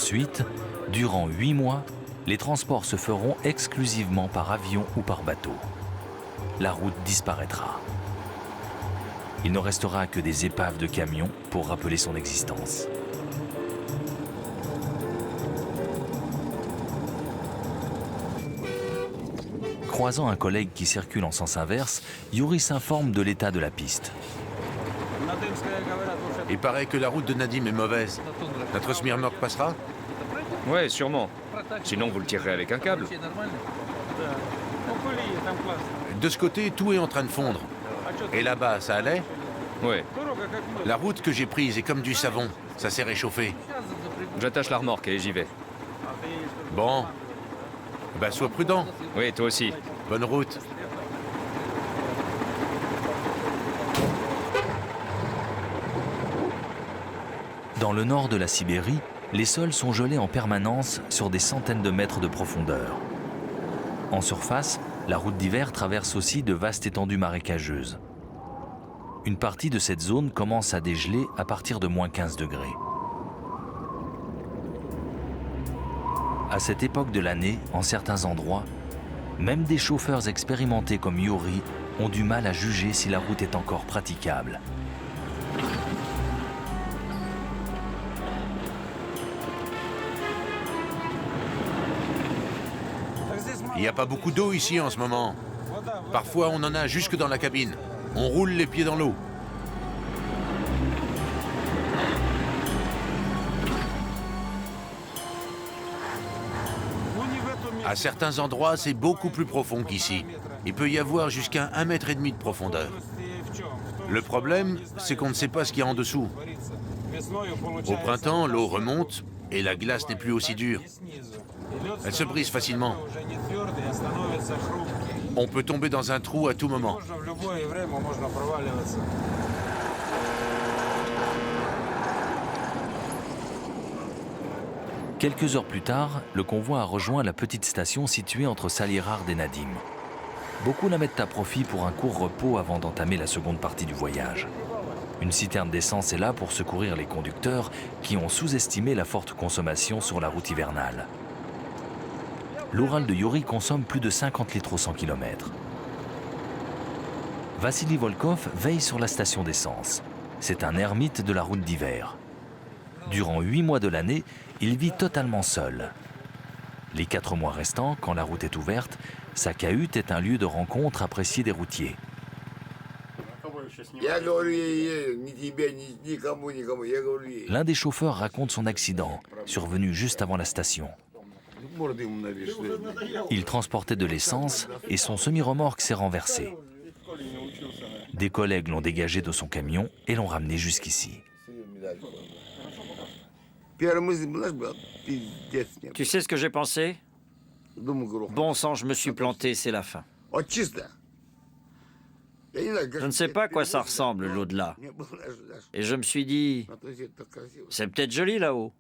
Ensuite, durant 8 mois, les transports se feront exclusivement par avion ou par bateau. La route disparaîtra. Il ne restera que des épaves de camions pour rappeler son existence. Croisant un collègue qui circule en sens inverse, Yuri s'informe de l'état de la piste. Il paraît que la route de Nadim est mauvaise. Notre Smirnov passera? Ouais, sûrement. Sinon, vous le tirerez avec un câble. De ce côté, tout est en train de fondre. Et là-bas, ça allait? Ouais. La route que j'ai prise est comme du savon. Ça s'est réchauffé. J'attache la remorque et j'y vais. Bon. Bah, sois prudent. Oui, toi aussi. Bonne route. Dans le nord de la Sibérie, les sols sont gelés en permanence sur des centaines de mètres de profondeur. En surface, la route d'hiver traverse aussi de vastes étendues marécageuses. Une partie de cette zone commence à dégeler à partir de moins 15 degrés. À cette époque de l'année, en certains endroits, même des chauffeurs expérimentés comme Yuri ont du mal à juger si la route est encore praticable. Il n'y a pas beaucoup d'eau ici en ce moment. Parfois, on en a jusque dans la cabine. On roule les pieds dans l'eau. À certains endroits, c'est beaucoup plus profond qu'ici. Il peut y avoir jusqu'à 1,5 mètre de profondeur. Le problème, c'est qu'on ne sait pas ce qu'il y a en dessous. Au printemps, l'eau remonte et la glace n'est plus aussi dure. Elle se brise facilement. On peut tomber dans un trou à tout moment. Quelques heures plus tard, le convoi a rejoint la petite station située entre Salirard et Nadim. Beaucoup la mettent à profit pour un court repos avant d'entamer la seconde partie du voyage. Une citerne d'essence est là pour secourir les conducteurs qui ont sous-estimé la forte consommation sur la route hivernale. L'Oural de Yuri consomme plus de 50 litres au 100 km. Vassili Volkov veille sur la station d'essence. C'est un ermite de la route d'hiver. Durant 8 mois de l'année, il vit totalement seul. Les 4 mois restants, quand la route est ouverte, sa cahute est un lieu de rencontre apprécié des routiers. L'un des chauffeurs raconte son accident, survenu juste avant la station. Il transportait de l'essence et son semi-remorque s'est renversé. Des collègues l'ont dégagé de son camion et l'ont ramené jusqu'ici. Tu sais ce que j'ai pensé? Bon sang, je me suis planté, c'est la fin. Je ne sais pas à quoi ça ressemble, l'au-delà. Et je me suis dit, c'est peut-être joli là-haut.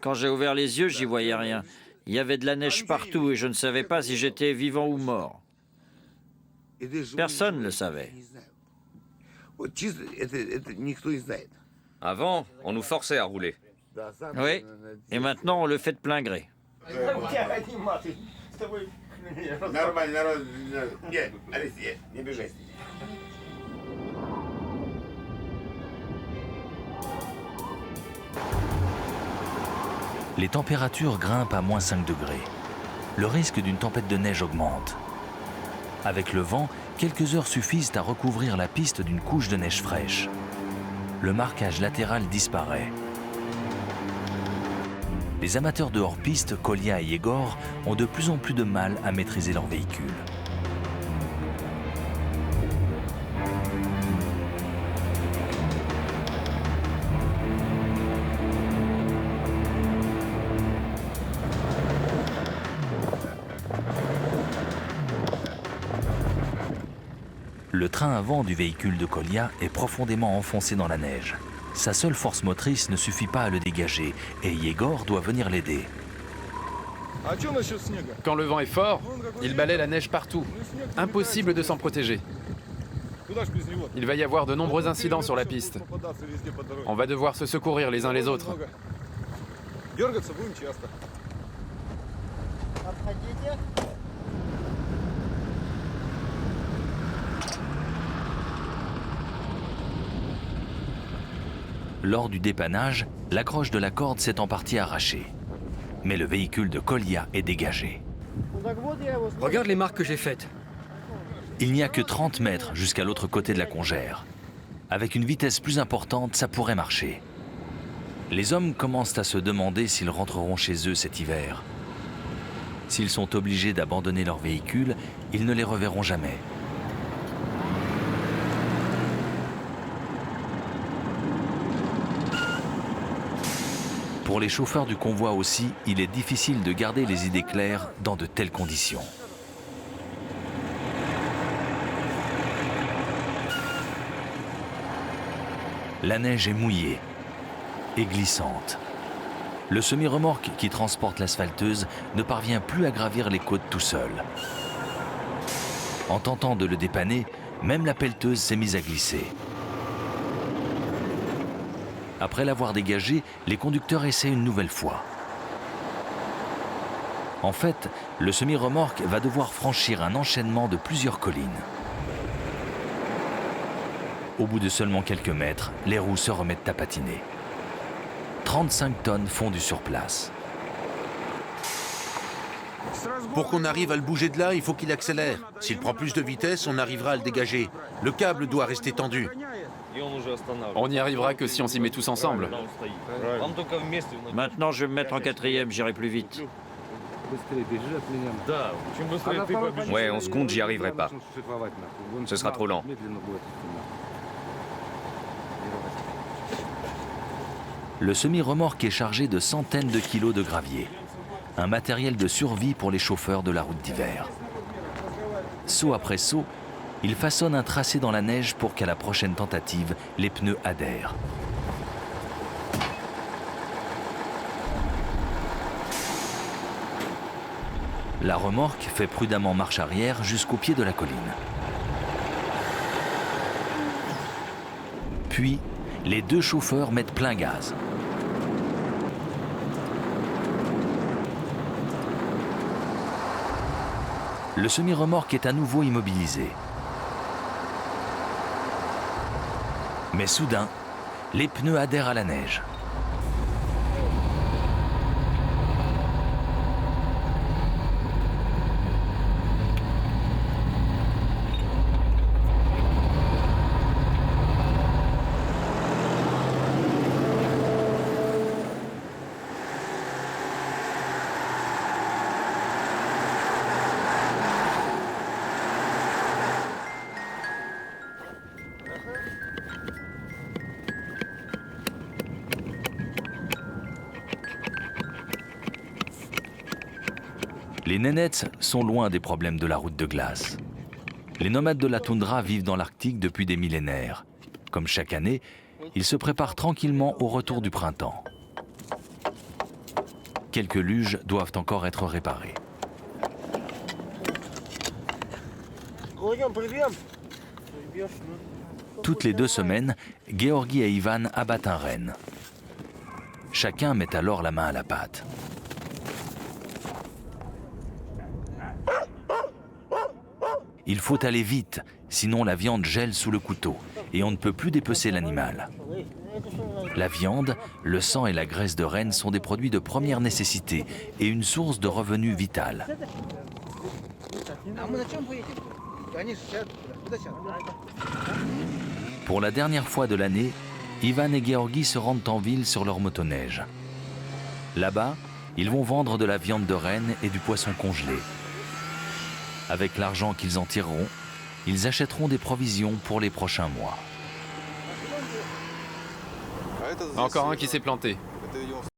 Quand j'ai ouvert les yeux, j'y voyais rien. Il y avait de la neige partout et je ne savais pas si j'étais vivant ou mort. Personne ne le savait. Avant, on nous forçait à rouler. Oui, et maintenant on le fait de plein gré. Les températures grimpent à moins 5 degrés. Le risque d'une tempête de neige augmente. Avec le vent, quelques heures suffisent à recouvrir la piste d'une couche de neige fraîche. Le marquage latéral disparaît. Les amateurs de hors-piste, Kolia et Yegor, ont de plus en plus de mal à maîtriser leur véhicule. Le train avant du véhicule de Kolia est profondément enfoncé dans la neige. Sa seule force motrice ne suffit pas à le dégager et Yegor doit venir l'aider. Quand le vent est fort, il balaie la neige partout. Impossible de s'en protéger. Il va y avoir de nombreux incidents sur la piste. On va devoir se secourir les uns les autres. Lors du dépannage, l'accroche de la corde s'est en partie arrachée. Mais le véhicule de Kolya est dégagé. Regarde les marques que j'ai faites. Il n'y a que 30 mètres jusqu'à l'autre côté de la congère. Avec une vitesse plus importante, ça pourrait marcher. Les hommes commencent à se demander s'ils rentreront chez eux cet hiver. S'ils sont obligés d'abandonner leur véhicule, ils ne les reverront jamais. Pour les chauffeurs du convoi aussi, il est difficile de garder les idées claires dans de telles conditions. La neige est mouillée et glissante. Le semi-remorque qui transporte l'asphalteuse ne parvient plus à gravir les côtes tout seul. En tentant de le dépanner, même la pelleteuse s'est mise à glisser. Après l'avoir dégagé, les conducteurs essaient une nouvelle fois. En fait, le semi-remorque va devoir franchir un enchaînement de plusieurs collines. Au bout de seulement quelques mètres, les roues se remettent à patiner. 35 tonnes fondues sur place. Pour qu'on arrive à le bouger de là, il faut qu'il accélère. S'il prend plus de vitesse, on arrivera à le dégager. Le câble doit rester tendu. On n'y arrivera que si on s'y met tous ensemble. Maintenant, je vais me mettre en quatrième, j'irai plus vite. Ouais, en seconde, j'y arriverai pas. Ce sera trop lent. Le semi-remorque est chargé de centaines de kilos de gravier. Un matériel de survie pour les chauffeurs de la route d'hiver. Saut après saut, il façonne un tracé dans la neige pour qu'à la prochaine tentative, les pneus adhèrent. La remorque fait prudemment marche arrière jusqu'au pied de la colline. Puis, les deux chauffeurs mettent plein gaz. Le semi-remorque est à nouveau immobilisé. Mais soudain, les pneus adhèrent à la neige. Les nénètes sont loin des problèmes de la route de glace. Les nomades de la toundra vivent dans l'Arctique depuis des millénaires. Comme chaque année, ils se préparent tranquillement au retour du printemps. Quelques luges doivent encore être réparées. Toutes les 2 semaines, Georgi et Ivan abattent un renne. Chacun met alors la main à la pâte. Il faut aller vite, sinon la viande gèle sous le couteau et on ne peut plus dépecer l'animal. La viande, le sang et la graisse de renne sont des produits de première nécessité et une source de revenus vitale. Pour la dernière fois de l'année, Ivan et Georgi se rendent en ville sur leur motoneige. Là-bas, ils vont vendre de la viande de renne et du poisson congelé. Avec l'argent qu'ils en tireront, ils achèteront des provisions pour les prochains mois. Encore un qui s'est planté.